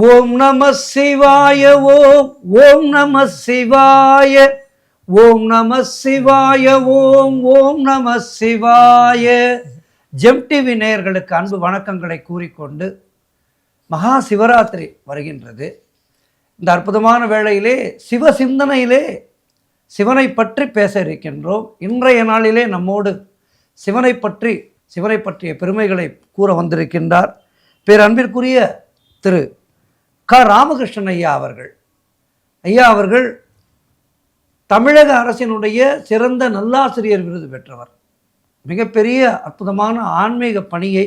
ஓம் நம சிவாய. ஓம் ஓம் நம சிவாய. ஓம் நம சிவாய. ஓம் ஓம் நம சிவாய. ஜெம் டிவி நேயர்களுக்கு அன்பு வணக்கங்களை கூறிக்கொண்டு மகா சிவராத்திரி வருகின்றது. இந்த அற்புதமான வேளையிலே சிவ சிந்தனையிலே சிவனை பற்றி பேச இருக்கின்றோம். இன்றைய நாளிலே நம்மோடு சிவனை பற்றிய பெருமைகளை கூற வந்திருக்கின்றார் பேரன்பிற்குரிய திரு க. ராமகிருஷ்ணன் ஐயா அவர்கள். ஐயா அவர்கள் தமிழக அரசினுடைய சிறந்த நல்லாசிரியர் விருது பெற்றவர். மிகப்பெரிய அற்புதமான ஆன்மீக பணியை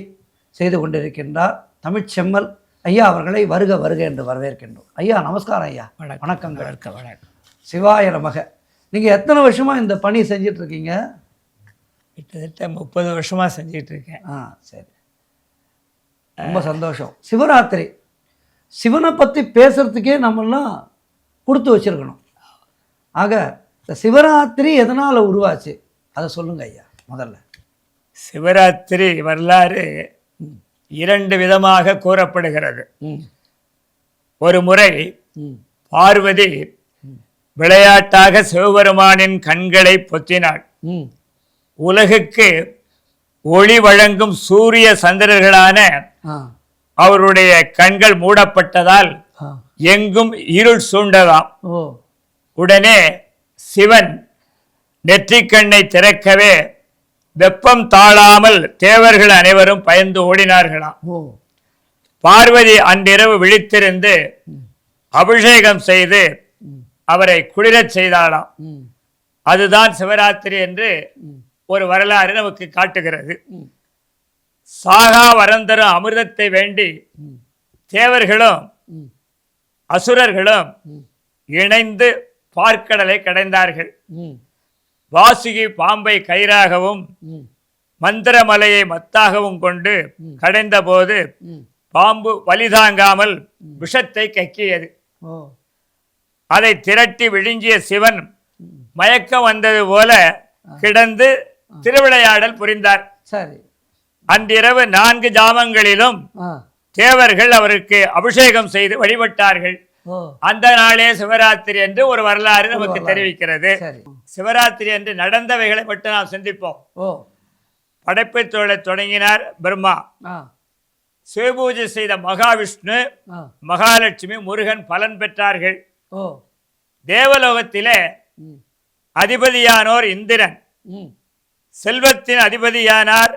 செய்து கொண்டிருக்கின்றார். தமிழ்ச்செம்மல் ஐயா அவர்களை வருக வருக என்று வரவேற்கின்றோம். ஐயா நமஸ்காரம். ஐயா வணக்கங்கள். வணக்கம். சிவாய நமக. நீங்கள் எத்தனை வருஷமாக இந்த பணி செஞ்சிட்ருக்கீங்க? கிட்டத்தட்ட 30 வருஷமாக செஞ்சிட்ருக்கேன். சரி, ரொம்ப சந்தோஷம். சிவராத்திரி, சிவனை பற்றி பேசுகிறதுக்கே நம்மெல்லாம் கொடுத்து வச்சுருக்கணும். ஆக இந்த சிவராத்திரி எதனால் உருவாச்சு அதை சொல்லுங்க ஐயா. முதல்ல சிவராத்திரி வரலாறு 2 விதமாக கூறப்படுகிறது. ஒரு முறை பார்வதி விளையாட்டாக சிவபெருமானின் கண்களை பொத்தினாள். உலகுக்கு ஒளி வழங்கும் சூரிய சந்திரர்களான அவருடைய கண்கள் மூடப்பட்டதால் எங்கும் இருள் சூண்டதாம். உடனே சிவன் நெற்றிக்கண்ணை திறக்கவே வெப்பம் தாழாமல் தேவர்கள் அனைவரும் பயந்து ஓடினார்களாம். பார்வதி அன்றிரவு விழித்திருந்து அபிஷேகம் செய்து அவரை குளிரச் செய்தாளாம். அதுதான் சிவராத்திரி என்று ஒரு வரலாறு நமக்கு காட்டுகிறது. சாகா வரந்தரும் அமிர்தத்தை வேண்டி தேவர்களும் அசுரர்களும் இணைந்து பார்க்கடலை கடைந்தார்கள். வாசுகி பாம்பை கயிறாகவும் மந்திரமலையை மத்தாகவும் கொண்டு கடைந்த போது பாம்பு வலிதாங்காமல் விஷத்தை கக்கியது. அதை திரட்டி விழுங்கிய சிவன் மயக்கம் வந்தது போல கிடந்து திருவிளையாடல் புரிந்தார். அன்றிரவு 4 ஜாமங்களிலும் தேவர்கள் அவருக்கு அபிஷேகம் செய்து வழிபட்டார்கள். அந்த நாளே சிவராத்திரி என்று ஒரு வரலாறு நமக்கு தெரிவிக்கிறது. சிவராத்திரி என்று நடந்தவைகளை மட்டும் நாம் சிந்திப்போம். படைப்பு தொழிலை தொடங்கினார் பிரம்மா. சிவபூஜை செய்த மகாவிஷ்ணு, மகாலட்சுமி, முருகன் பலன் பெற்றார்கள். தேவலோகத்திலே அதிபதியானோர் இந்திரன், செல்வத்தின் அதிபதியானார்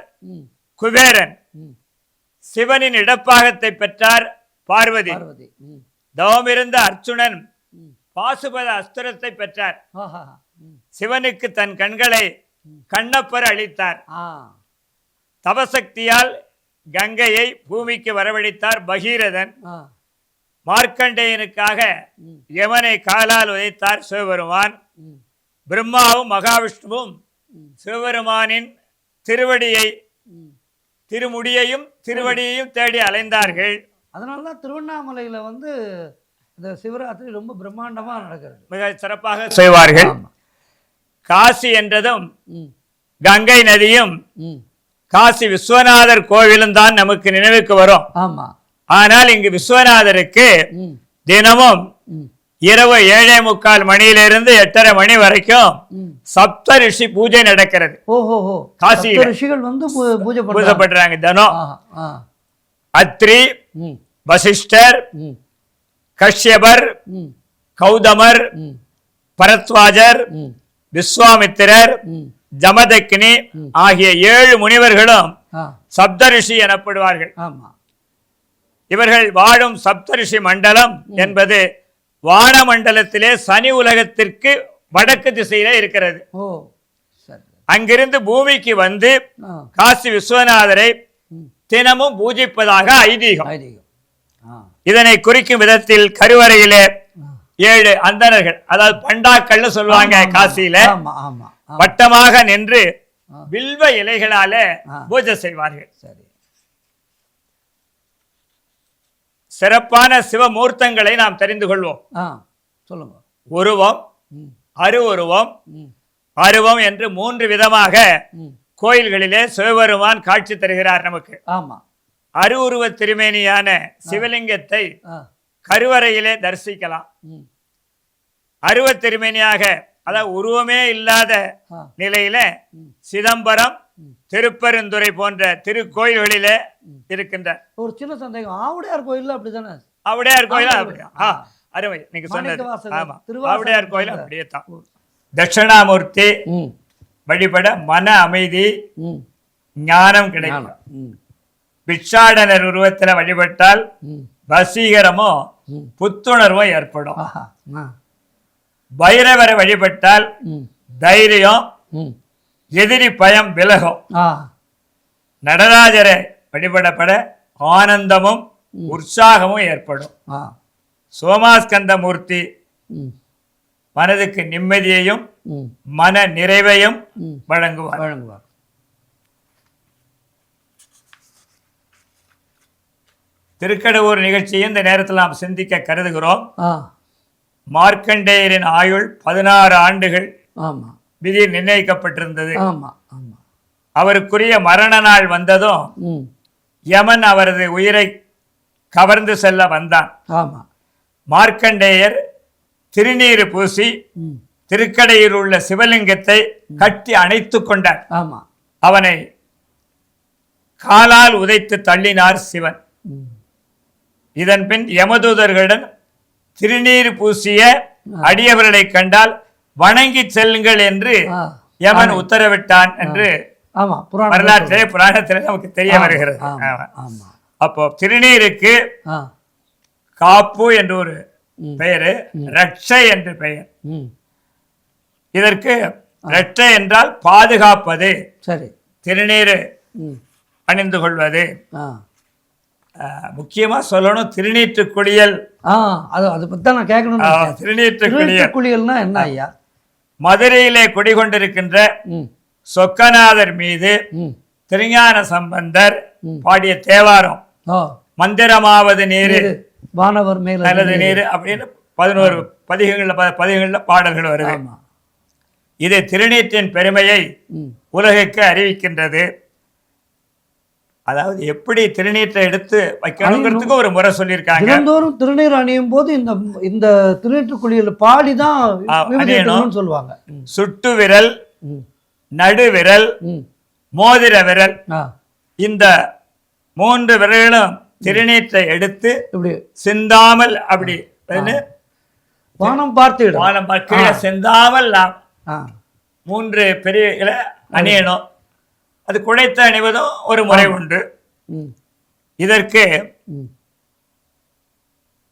குபேரன், சிவனின் இடப்பாகத்தை பெற்றார் பார்வதி. தவமிருந்த அர்ச்சுனன் பாசுபத அஸ்திரத்தை பெற்றார். சிவனுக்கு தன் கண்களை கண்ணப்பர் அளித்தார். தபசக்தியால் கங்கையை பூமிக்கு வரவழைத்தார் பகீரதன். மார்க்கண்டேயனுக்காக யமனை காலால் உதைத்தார் சிவபெருமான். பிரம்மாவும் மகாவிஷ்ணுவும் சிவபெருமானின் திருமுடியையும் திருவடியையும் தேடி அலைந்தார்கள். அதனாலதான் திருவண்ணாமலையில இந்த சிவராத்திரி ரொம்ப பிரம்மாண்டமா நடக்கிறது. மிக சிறப்பாக செய்வார்கள். காசி என்றதும் கங்கை நதியும் காசி விஸ்வநாதர் கோவிலும் தான் நமக்கு நினைவுக்கு வரும். ஆனால் இங்கு விஸ்வநாதருக்கு தினமும் இரவு 7:45 மணியிலிருந்து 8:30 மணி வரைக்கும் சப்த ரிஷி பூஜை நடக்கிறது. காசியில் ரிஷிகள் பூஜை பண்றாங்க தினம். அத்ரி, வசிஷ்டர், கஷ்யபர், கௌதமர், பரத்வாஜர், விஸ்வாமித்திரர், ஜமதக்னி ஆகிய 7 முனிவர்களும் சப்தரிஷி எனப்படுவார்கள். இவர்கள் வாழும் சப்தரிஷி மண்டலம் என்பது வான மண்டலத்திலே சனி உலகத்திற்கு வடக்கு திசையில இருக்கிறது. அங்கிருந்து பூமிக்கு வந்து காசி விஸ்வநாதரை தினமும் பூஜிப்பதாக ஐதீகம். இதனை குறிக்கும் விதத்தில் கருவறையிலே 7 அந்தணர்கள், அதாவது பண்டாக்கள் சொல்லுவாங்க, காசியில வட்டமாக நின்று வில்வ இலைகளால பூஜை செய்வார்கள். சிறப்பான சிவமூர்த்தங்களை நாம் தெரிந்து கொள்வோம். சொல்லுங்க. உருவம், அருவுருவம், அருவம் என்று 3 விதமாக கோயில்களிலே சிவபெருமான் காட்சி தருகிறார் நமக்கு. அருவுருவ திருமேனியான சிவலிங்கத்தை கருவறையிலே தரிசிக்கலாம். ம். அருவத்திருமேனியாக, அதாவது உருவமே இல்லாத ஆ. நிலையில சிதம்பரம், திருப்பெருந்துறை போன்ற திருக்கோயில்களிலே இருக்கின்ற. ஒரு சின்ன சந்தேகம், ஆவுடையார் கோயில்ல அப்படிதானே? ஆவுடையார் கோயில் அப்படியா? அருமை, நீங்க சொன்னது. மாணிக்கவாசகர் ஆமா, திருவாசகம் ஆவுடையார் கோயில் சொன்ன. அப்படியே தான். தட்சிணாமூர்த்தி ம். வழிபட மன அமைதி, ம். ஞானம் கிடைக்கும். ஞானம். ம். பிட்சாடனர் உருவத்தில் வழிபட்டால் ம். வசீகரமும் ம். புத்துணர்வும் ஏற்படும். ஆஹா. ஆ. பைரவரை வழிபட்டால் ம். தைரியம், ம். எதிரி பயம் விலகும். ஆ. நடராஜரை வழிபடப்பட ஆனந்தமும் உற்சாகமும் ஏற்படும். ஆ. சோமாஸ்கந்த மூர்த்தி ம். மனதுக்கு நிம்மதியையும் ம். மன நிறைவையும் ம். வழங்குவார். வழங்குவார். திருக்கடவுர் நிகழ்ச்சியை இந்த நேரத்தில் நாம் சிந்திக்க கருதுகிறோம். ஆ. மார்க்கண்டேயரின் ஆயுள் 16 ஆண்டுகள் ஆமா. விதி நிர்ணயிக்கப்பட்டிருந்தது. ஆமா. ஆமா. அவருக்குரிய மரண நாள் வந்ததும் ம். யமன் அவரது உயிரை கவர்ந்து செல்ல வந்தான். ஆமா. மார்க்கண்டேயர் திருநீறு பூசி ம். திருக்கடையில் உள்ள சிவலிங்கத்தை கட்டி அணைத்து கொண்டார். ஆமா. அவனை காலால் உதைத்து தள்ளினார் சிவன். ம். இதன் பின் யமதூதர்களுடன் திருநீர் பூசிய அடியவர்களை கண்டால் வணங்கி செல்லுங்கள் என்று ஆ. யமன் உத்தரவிட்டான் என்று ஆமா. புராணத்திலே நமக்கு தெரிய வருகிறது. ஆமா. ஆமா. ஆமா. அப்போ திருநீருக்கு ஆ. காப்பு என்று ஒரு பெயரு, ரட்சை என்று பெயர். ம். இதற்கு ரட்சை என்றால் பாதுகாப்பது, சரி. திருநீர் ம். அணிந்து கொள்வது. ஆ. முக்கியமா சொல்லணும், திருநீற்று குளியல். ஆ. அதை பத்தி தான் நான் கேட்கணும். திருநீற்று குளியல் குளியல்னா என்ன ஐயா? மதுரையிலே குடிகொண்டிருக்கின்ற ம். சொக்கநாதர் மீது ம். திருஞான சம்பந்தர் பாடிய தேவாரம், ஓ. மந்திரமாவது நீரு வானவர் மேல நல்லது நீரு அப்படின்னு 11 பதிகங்கள்ல பாடல்கள் வருது. ஆமா. இது திருநீற்றின் பெருமையை ம். உலகுக்கு அறிவிக்கின்றது. அதாவது எப்படி திருநீற்றை எடுத்து வைக்கணுங்கிறதுக்கு ஒரு முறை சொல்லியிருக்காங்க. தினந்தோறும் திருநீர் அணியும் போது இந்த திருநீற்று குளியல் பாடிதான் அணியணும் சொல்லுவாங்க. சுட்டு விரல், ம். நடு விரல், ம். மோதிர விரல், ஆ. இந்த 3 விரல்களும் திருநீற்றை எடுத்து இப்படி சிந்தாமல் அப்படி வானம் பார்த்து வானம் கீழே சிந்தாமல் நாம் ஆ. 3 பெரியகளை அணியணும். அது குழைத்து அணிவதும் ஒரு முறை உண்டு. ம். இதற்கு ம்.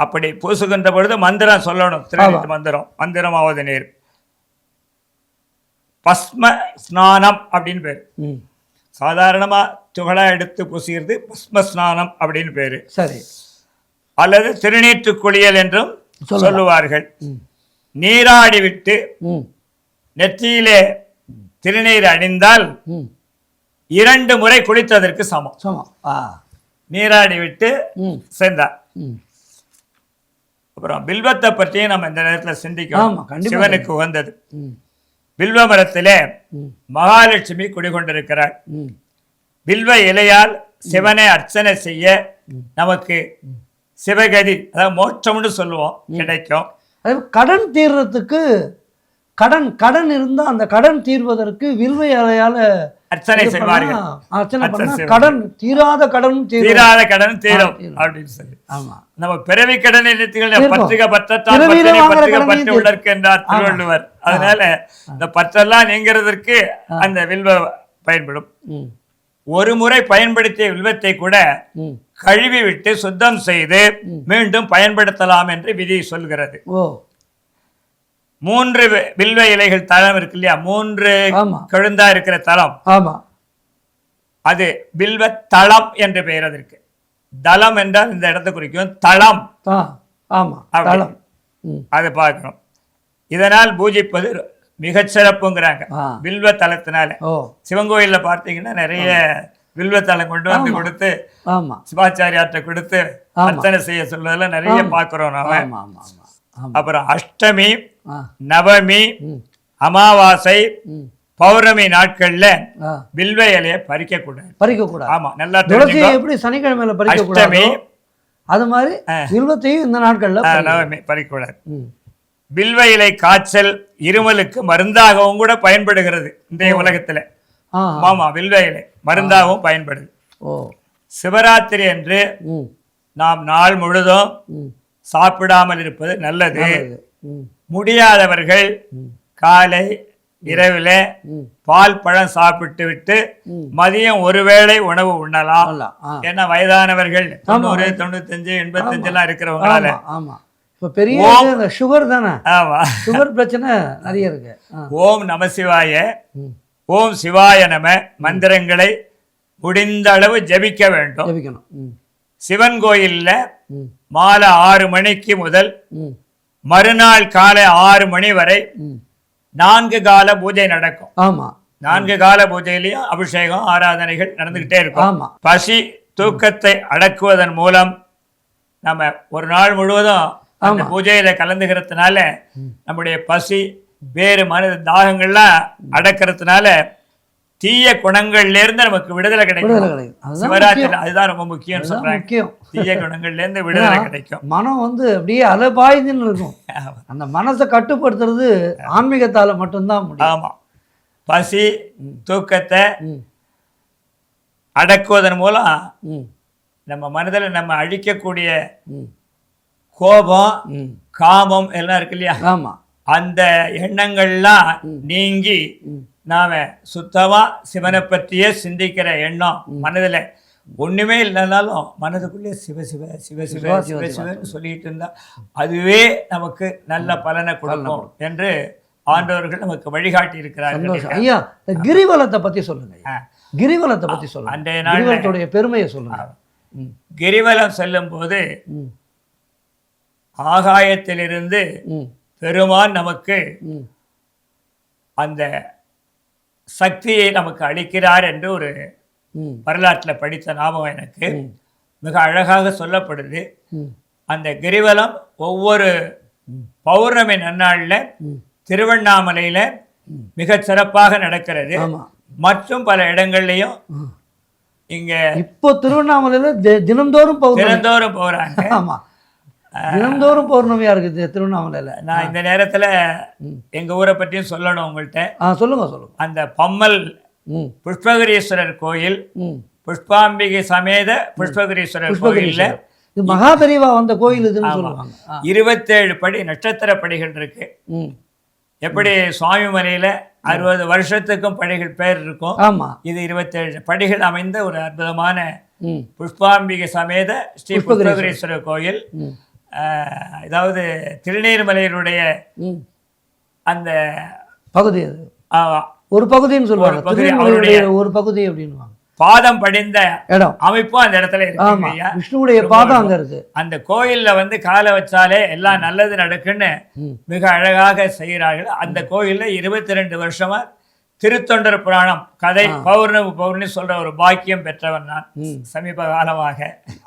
அப்படி பூசுகின்ற பொழுது மந்திரம் சொல்லணும். திருநீற்று மந்திரம், மந்திரமாவது நீர். பஸ்ம ஸ்நானம் அப்படின்னு பேர். ம். சாதாரணமா துகளா எடுத்து பூசுகிறது பஸ்ம ஸ்நானம் அப்படின்னு பேரு. சரி. அல்லது திருநீற்று குளியல் என்றும் சொல்லுவார்கள். நீராடி விட்டு ம். நெற்றியிலே திருநீர் அணிந்தால் ம். 2 முறை குளித்ததற்கு சமம். சமம். ஆ. நீராடி விட்டு ம். சேர்ந்தார். ம். அப்புறம் பில்வத்தை பற்றியும் நம்ம இந்த நேரத்தில் சிந்திக்கணும். ஆமா, கண்டிப்பா. சிவனுக்கு உகந்தது. ம். பில்வ மரத்திலே ம். மகாலட்சுமி குடிகொண்டிருக்கிறார். ம். பில்வ இலையால் சிவனை அர்ச்சனை செய்ய நமக்கு சிவகதி, அதாவது மோட்சம்னு சொல்லுவோம், கிடைக்கும். அதே கடன் தீர்றதுக்கு கடன் இருந்தா அந்த கடன் தீர்வதற்கு வில்வ இலையால அர்ச்சனை செய்வார்கள். அர்ச்சனை பண்ணா கடன் தீராத கடன் தீராத கடன் தீரும் அப்படின்னு சொல்லி. ஆமா. நம்ம பிறவி கடனை பற்றுக பற்றத்தான் பிறவியில பற்றுக பற்று உள்ளற்கு என்றார் திருவள்ளுவர். அதனால இந்த பற்றெல்லாம் நீங்கிறதற்கு அந்த வில்வ பயன்படும். ம். ஒரு முறை பயன்படுத்திய வில்வத்தை கூட ம். கழுவி விட்டு சுத்தம் செய்து மீண்டும் பயன்படுத்தலாம் என்று விதி சொல்கிறது. ஓ. 3 வில்வ இலைகள் தளம் இருக்கு இல்லையா, 3 ஆமா. கழுந்தா இருக்கிற தளம், ஆமா. அது வில்வ தளம் என்று பெயர். அதற்கு தளம் என்றால் இந்த இடத்தை குறிக்கும். தளம். ஆமா. தளம். அதை பார்க்கணும். இதனால் பூஜிப்பது மிகச் சிறப்புங்கிறாங்க வில்வ தலத்தினால. சிவன் கோயில்ல பார்த்தீங்கன்னா நிறைய வில்வ தலம் கொண்டு வந்து கொடுத்து சிவாச்சாரியார்ட்ட கொடுத்து அர்ச்சனை செய்ய சொல்றதெல்லாம் நிறைய பார்க்கிறோம் நாம. அப்புறம் அஷ்டமி, நவமி, அமாவாசை, பௌர்ணமி நாட்கள்ல வில்வ இலையை பறிக்க கூடாது. பறிக்க கூடாது. ஆமா, நல்லா தெரிஞ்சுக்கோ. எப்படி சனிக்கிழமையில பறிக்க கூடாது? அஷ்டமி, அது மாதிரி வில்வத்தையும் இந்த நாட்கள்ல நவமி பறிக்கூடாது. ம். வில்வ இலை காய்ச்சல் இருமலுக்கு மருந்தாகவும் கூட பயன்படுகிறது இன்றைய உலகத்துல. ஆ. ஆமா, வில்வ இலை மருந்தாகவும் பயன்படுது. ஓ. சிவராத்திரி அன்று ம். நாம் நாள் முழுதும் ம். சாப்பிடாமல் இருப்பது நல்லது. ம். முடியாதவர்கள் காலை இரவில் ம். பால் பழம் சாப்பிட்டு விட்டு ம். மதியம் ஒருவேளை உணவு உண்ணலாம். நல்லா. ஆ. ஏன்னா வயதானவர்கள் 90, 95, 85 எல்லாம் இருக்கிறவங்களால. ஆமா, ஆமா. இப்ப பெரிய இந்த சுகர் தானே. ஆமா, சுகர் பிரச்சனை நிறைய இருக்கு. ஓம் நமசிவாய, ம். ஓம் சிவாய நம மந்திரங்களை முடிந்த அளவு ஜபிக்க வேண்டும். ஜெபிக்கணும். ம். சிவன் கோயில்ல ம். மாலை 6 மணிக்கு முதல் ம். மறுநாள் காலை 6 மணி வரை ம். 4 கால பூஜை நடக்கும். ஆமா. 4 கால பூஜையிலையும் அபிஷேகம் ஆராதனைகள் நடந்துகிட்டே இருக்கும். ஆமா. பசி தூக்கத்தை அடக்குவதன் மூலம் நம்ம ஒரு நாள் முழுவதும் அந்த பூஜையில கலந்துக்கிறதுனால நம்முடைய பசி வேறு மன தாகங்கள்லாம் அடக்கிறதுனால தீய குணங்கள்ல இருந்து நமக்கு விடுதலை கிடைக்கும். சிவராத்திரி அதுதான் ரொம்ப முக்கியம் சொல்றாங்க. தீய குணங்கள்ல இருந்து விடுதலை கிடைக்கும். மனம் வந்து அப்படியே அலைபாய்ந்துன்னு இருக்கும். அந்த மனசை கட்டுப்படுத்துறது ஆன்மீகத்தால மட்டும்தான் முடியும். ஆமா, பசி தூக்கத்தை அடக்குவதன் மூலம் நம்ம மனதில் நம்ம அழிக்கக்கூடிய கோபம் காமம் எல்லாம் இருக்கு இல்லையா, ஆமா, அந்த எண்ணங்கள்லாம் நீங்கி நாம சுத்தமா சிவனை பற்றியே சிந்திக்கிற எண்ணம் மனதில் ஒண்ணுமே இல்லைனாலும் மனதுக்குள்ளே சிவ சிவ சிவ சிவ சிவ சிவன்னு சொல்லிட்டு இருந்தா அதுவே நமக்கு நல்ல பலனை கொடுக்கும் என்று ஆண்டவர்கள் நமக்கு வழிகாட்டி இருக்கிறார்கள். ஐயா, கிரிவலத்தை பத்தி சொல்லுங்க. கிரிவலத்தை பத்தி சொல்லுங்க. அன்றைய நாளுடைய பெருமையை சொல்லுங்க. கிரிவலம் செல்லும் போது ஆகாயத்திலிருந்து பெருமான் நமக்கு அந்த சக்தியை நமக்கு அளிக்கிறார் என்று ஒரு வரலாற்றில் படித்த ஞாபகம் எனக்கு மிக அழகாக சொல்லப்படுது. அந்த கிரிவலம் ஒவ்வொரு பௌர்ணமி நன்னாளில் திருவண்ணாமலையில் மிக சிறப்பாக நடக்கிறது. மற்றும் பல இடங்கள்லையும் இங்க இப்போ திருவண்ணாமலையில் தினந்தோறும் போறாங்க. ஆமா, தினந்தோறும் பௌர்ணமியா இருக்குது திருவண்ணாமலையில். நான் இந்த நேரத்தில் எங்க ஊரை பற்றியும் சொல்லணும் உங்கள்கிட்ட. சொல்லுங்க சொல்லுங்க. அந்த பம்மல் புஷ்பகிரீஸ்வரர் கோயில், புஷ்பாம்பிகை சமேத புஷ்பகிரீஸ்வரர் கோயில்ல மகாபெரிவா வந்த கோயில் இதுன்னு சொல்லுவாங்க. 27 படி நட்சத்திர படிகள் இருக்கு. எப்படி சுவாமி மலையில 60 வருஷத்துக்கும் படிகள் பேர் இருக்கும். ஆமா, இது 27 படிகள் அமைந்த ஒரு அற்புதமான புஷ்பாம்பிகை சமேத ஸ்ரீ புஷ்பகிரீஸ்வரர் கோயில். அதாவது திருநீர்மலையினுடைய அந்த பகுதி, ஒரு பகுதின்னு சொல்லுவாங்க, ஒரு பகுதி அப்படின்னு பாதம் படிந்த இடம் அமைப்பும் அந்த இடத்துல இருக்கு. விஷ்ணுவுடைய பாதம் அங்க இருக்கு. அந்த கோயில்ல வந்து காலை வச்சாலே எல்லாம் நல்லது நடக்குன்னு மிக அழகாக செய்கிறார்கள். அந்த கோயில்ல 22 வருஷமா திருத்தொண்டர் புராணம் கதை பௌர்ணமி சொல்ற ஒரு பாக்கியம் பெற்றவன் நான் சமீப காலமாக.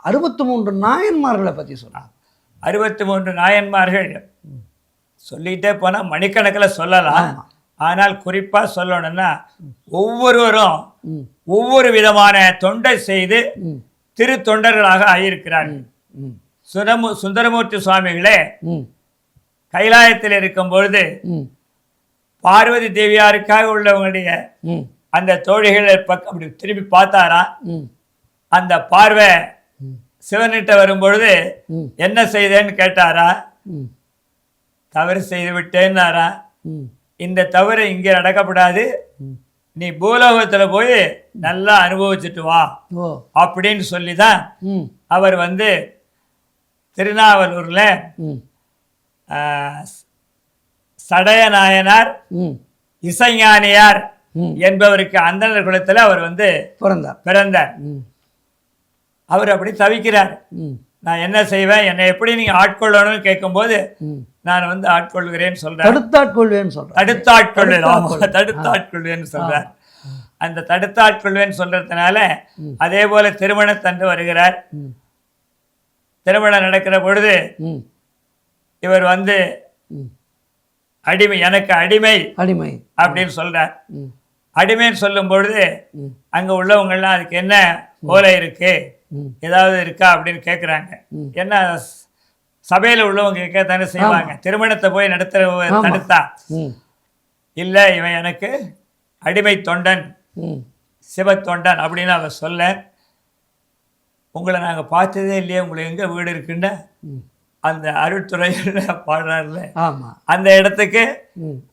63 நாயன்மார்களை பத்தி சொல்றாங்க. 63 நாயன்மார்கள் சொல்லிட்டே போனா மணிக்கணக்கில் சொல்லலாம். ஆனால் குறிப்பா சொல்லணும்னா ஒவ்வொருவரும் ஒவ்வொரு விதமான தொண்டை செய்து திருத்தொண்டர்களாக ஆகியிருக்கிறார்கள். சுந்தரமூர்த்தி சுவாமிகளே கைலாயத்தில் இருக்கும் பொழுது பார்வதி தேவியாருக்காக உள்ளவங்களுடைய அந்த தோழிகளை அப்படி திரும்பி பார்த்தாராம். அந்த பார்வை சிவனிட்ட வரும்பொழுது என்ன செய்தேன்னு கேட்டாரா, தவறு செய்து விட்டேன்னாரா. இந்த தவறு இங்கே நடக்கப்படாது, நீ பூலோகத்துல போய் நல்லா அனுபவிச்சுட்டு வா அப்படின்னு சொல்லிதான் அவர் வந்து திருநாவலூர்ல சடையநாயனார் இசைஞானியார் என்பவருக்கு அந்தணர் குலத்துல அவர் வந்து பிறந்தார். அவர் அப்படி தவிக்கிறார். நான் என்ன செய்வேன், என்னை எப்படி நீங்க ஆட்கொள்ளணும்னு கேட்கும்போது நான் வந்து ஆட்கொள்கிறேன்னு சொல்றேன். தடுத்தாட்கொள்வேன்னு சொல்றார். அந்த தடுத்தாட்கொள்வேன்னு சொல்றதுனால அதே போல திருமணத்தன்று வருகிறார். திருமணம் நடக்கிற பொழுது இவர் வந்து அடிமை, எனக்கு அடிமை அப்படின்னு சொல்றார். அடிமைன்னு சொல்லும் பொழுது அங்க உள்ளவங்கெல்லாம் அதுக்கு என்ன ஓலை இருக்கு ஏதாவது இருக்கா அப்படின்னு கேட்குறாங்க. என்ன சபையில் உள்ளவங்க கேட்கத்தானே செய்வாங்க. திருமணத்தை போய் நடத்துகிற தடுத்தா இல்லை இவன் எனக்கு அடிமை தொண்டன் சிவ தொண்டன் அப்படின்னு அவன் சொல்ல, உங்களை நாங்கள் பார்த்ததே இல்லையே, உங்களுக்கு எங்கே வீடு இருக்குன்னு அந்த அருட்துறையில் பாடுறாருல அந்த இடத்துக்கு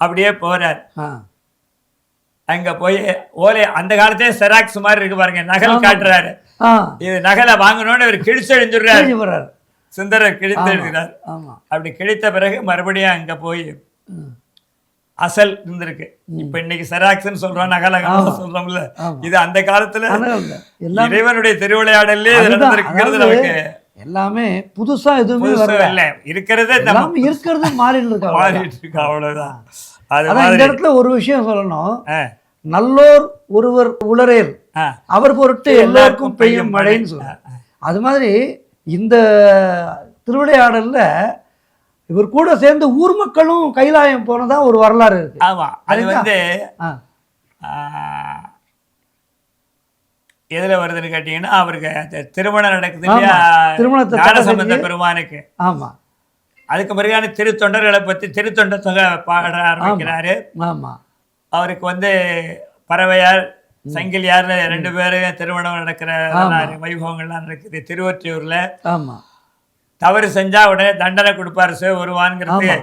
அப்படியே போறார். அங்க போய் ஓலை அந்த காலத்தே செராக்ஸ் மாதிரி இருக்கு பாருங்க, நகல் காட்டுறாரு. இது நகலை வாங்கணும்னு அவர் கிழிச்செழிஞ்சுடுறாரு. சுந்தரர் கிழித்தெழுகிறார். அப்படி கிழித்த பிறகு மறுபடியும் அங்க போய் அசல் இருந்திருக்கு. இப்ப இன்னைக்கு செராக்ஸ்ன்னு சொல்றோம், நகலகம் சொல்றோம்ல, இது அந்த காலத்துல இறைவனுடைய திருவிளையாடலே நடந்திருக்கிறது. நமக்கு எல்லாமே புதுசா எதுவுமே இல்ல, இருக்கிறது மாறிட்டு இருக்கு, அவ்வளவுதான். இந்த இடத்துல ஒரு விஷயம் சொல்லணும், நல்லோர் ஒருவர் உளரேல் அவர் பொருட்டு எல்லாருக்கும் பெய்யும் மழைன்னு சொல்ற. அது மாதிரி இந்த திருவிளையாடல்ல இவர் கூட சேர்ந்து ஊர் மக்களும் கைலாயம் போனதா ஒரு வரலாறு இருக்கு. ஆமா, அது வந்து எதுல வருதுன்னு கேட்டீங்கன்னா, அவருக்கு திருமணம் நடக்குது இல்லையா, திருமணத்தை சம்பந்த பெருமானுக்கு. ஆமா, அதுக்கு பிறகான திருத்தொண்டர்களை பத்தி திருத்தொண்ட தொகை பாட ஆரம்பிக்கிறாரு. ஆமா, அவருக்கு வந்து பறவையார் சங்கிலியார்னு 2 பேரும் திருமணம் நடக்கிற வைபவங்கள்லாம் நடக்குது திருவொற்றியூர்ல. ஆமா, தவறு செஞ்சா உடனே தண்டனை கொடுப்பாரு சிவபெருமான்ங்கிறது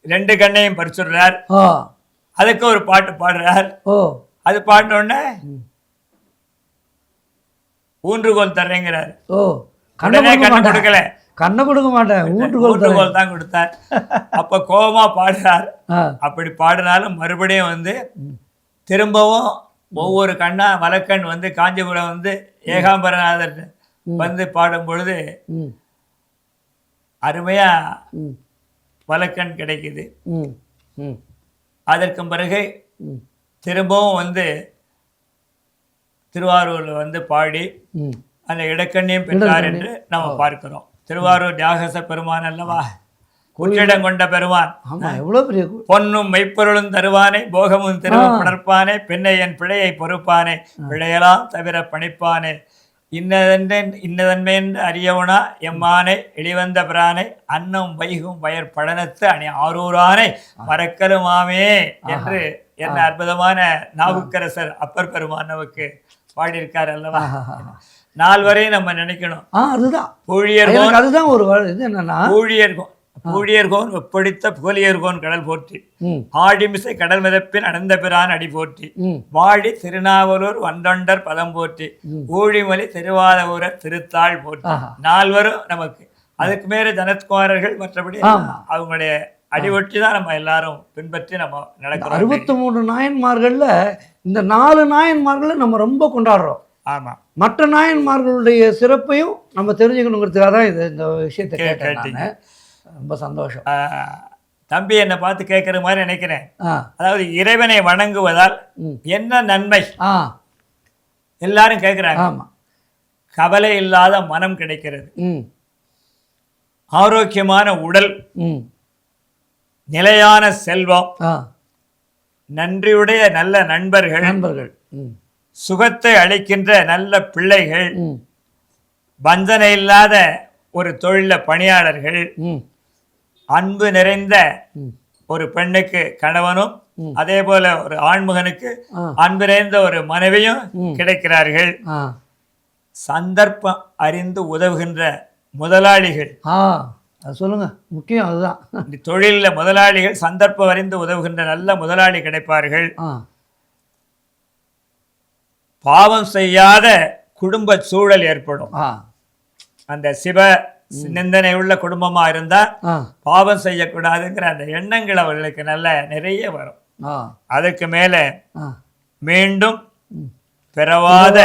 2 கண்ணையும் பறிச்சுடுறார். அதுக்கு ஒரு பாட்டு பாடுறார். அது பாடின உடனே ஊன்றுகோல் தர்றேங்கிறார். உடனே கண்ணை கொடுக்கல, கண்ணை கொடுக்க மாட்டேன், ஊன்றுகோல் தான் கொடுத்தார். அப்ப கோபமா பாடுறார். அப்படி பாடினாலும் மறுபடியும் வந்து திரும்பவும் ஒவ்வொரு கண்ணா வலக்கண் வந்து காஞ்சிபுரம் வந்து ஏகாம்பரநாதர் வந்து பாடும் பொழுது அருமையா வலக்கண் கிடைக்குது. அதற்கு பிறகு திரும்பவும் வந்து திருவாரூர்ல வந்து பாடி அந்த இடக்கண்ணையும் பெற்றார் என்று நம்ம பார்க்கிறோம். திருவாரூர் தியாகச பெருமான் அல்லவா, கூற்றிடம் கொண்ட பெருமான். பொன்னும் மெய்ப்பொருளும் தருவானே, போகமும் திருவும் புணர்ப்பானே, பெண்ணை என் பிழையை பொறுப்பானே, பிழையெல்லாம் தவிர பணிப்பானே, இன்னதன்மேன் அறியவனா எம்மானை எளிவந்த பிரானை, அன்னம் வைகும் வயற் படனத்து அணி ஆரூரானை மறக்கருமாமே என்று என்ன அற்புதமான நாவுக்கரசர் அப்பர் பெருமான் நமக்கு பாடியிருக்கார் அல்லவா. நால்வரையும் நம்ம நினைக்கணும். அதுதான் ஊழியர்கோன், அதுதான் ஒரு இது என்னன்னா, ஊழியர்கோன் ஒப்படித்த புகழியர்கோன் கடல் போற்றி, ஆடிமிசை கடல் மிதப்பின் அடர்ந்த பிரான் அடி போற்றி, வாழி திருநாவலூர் வந்தொண்டர் பதம் போற்றி, ஊழிமொழி திருவாதூரர் திருத்தாள் போற்றி. நால்வரும் நமக்கு. அதுக்கு மேல ஜனத்குமாரர்கள் மற்றபடி அவங்களுடைய அடிவொட்டி தான் நம்ம எல்லாரும் பின்பற்றி நம்ம நடக்கிறோம். 63 நாயன்மார்கள்ல இந்த 4 நாயன்மார்களை நம்ம ரொம்ப கொண்டாடுறோம். ஆமா, மற்ற நாயன்மார்களுடைய சிறப்பையும் நம்ம தெரிஞ்சுக்கணுங்கிறதுக்காக தான் இந்த விஷயத்தை கேட்டேன். ரொம்ப சந்தோஷம். தம்பி என்னை பார்த்து கேட்குற மாதிரி நினைக்கிறேன். அதாவது இறைவனை வணங்குவதால் என்ன நன்மை எல்லாரும் கேட்குறாங்க. ஆமா, கவலை இல்லாத மனம் கிடைக்கிறது, ஆரோக்கியமான உடல், நிலையான செல்வம், நன்றியுடைய நல்ல நண்பர்கள், சுகத்தை அளிக்கின்ற நல்ல பிள்ளைகள், வஞ்சனை இல்லாத ஒரு தொழில பணியாளர்கள், அன்பு நிறைந்த ஒரு பெண்ணுக்கு கணவனும், அதே போல ஒரு ஆண்மகனுக்கு அன்பு நிறைந்த ஒரு மனைவியும் கிடைக்கிறார்கள். சந்தர்ப்பம் அறிந்து உதவுகின்ற முதலாளிகள், சொல்லுங்க, முக்கியம் அதுதான். தொழில முதலாளிகள் சந்தர்ப்பம் அறிந்து உதவுகின்ற நல்ல முதலாளி கிடைப்பார்கள். பாவம் செய்யாத குடும்ப சூழல் ஏற்படும். அந்த சிவ நிந்தனை உள்ள குடும்பமா இருந்தா பாவம் செய்யக்கூடாதுங்கிற அந்த எண்ணங்கள் அவர்களுக்கு நல்ல நிறைய வரும். அதுக்கு மேல மீண்டும் பிறவாத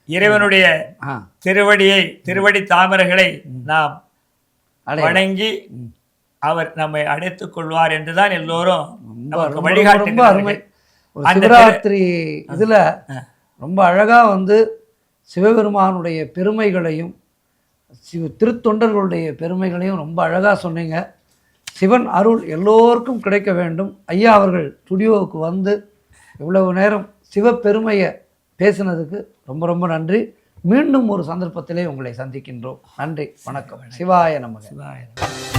இறைவனுடைய திருவடி தாமரைகளை நாம் வணங்கி அவர் நம்மை அடைத்துக் கொள்வார் என்றுதான் எல்லோரும் நமக்கு வழிகாட்டுகிறார்கள். சிவராத்திரி இதுல ரொம்ப அழகா வந்து சிவபெருமானுடைய பெருமைகளையும் திருத்தொண்டர்களுடைய பெருமைகளையும் ரொம்ப அழகா சொன்னீங்க. சிவன் அருள் எல்லோருக்கும் கிடைக்க வேண்டும். ஐயா அவர்கள் ஸ்டுடியோவுக்கு வந்து இவ்வளவு நேரம் சிவ பெருமையை பேசினதுக்கு ரொம்ப ரொம்ப நன்றி. மீண்டும் ஒரு சந்தர்ப்பத்திலே உங்களை சந்திக்கின்றோம். நன்றி, வணக்கம். சிவாய நமக. சிவாய நமக.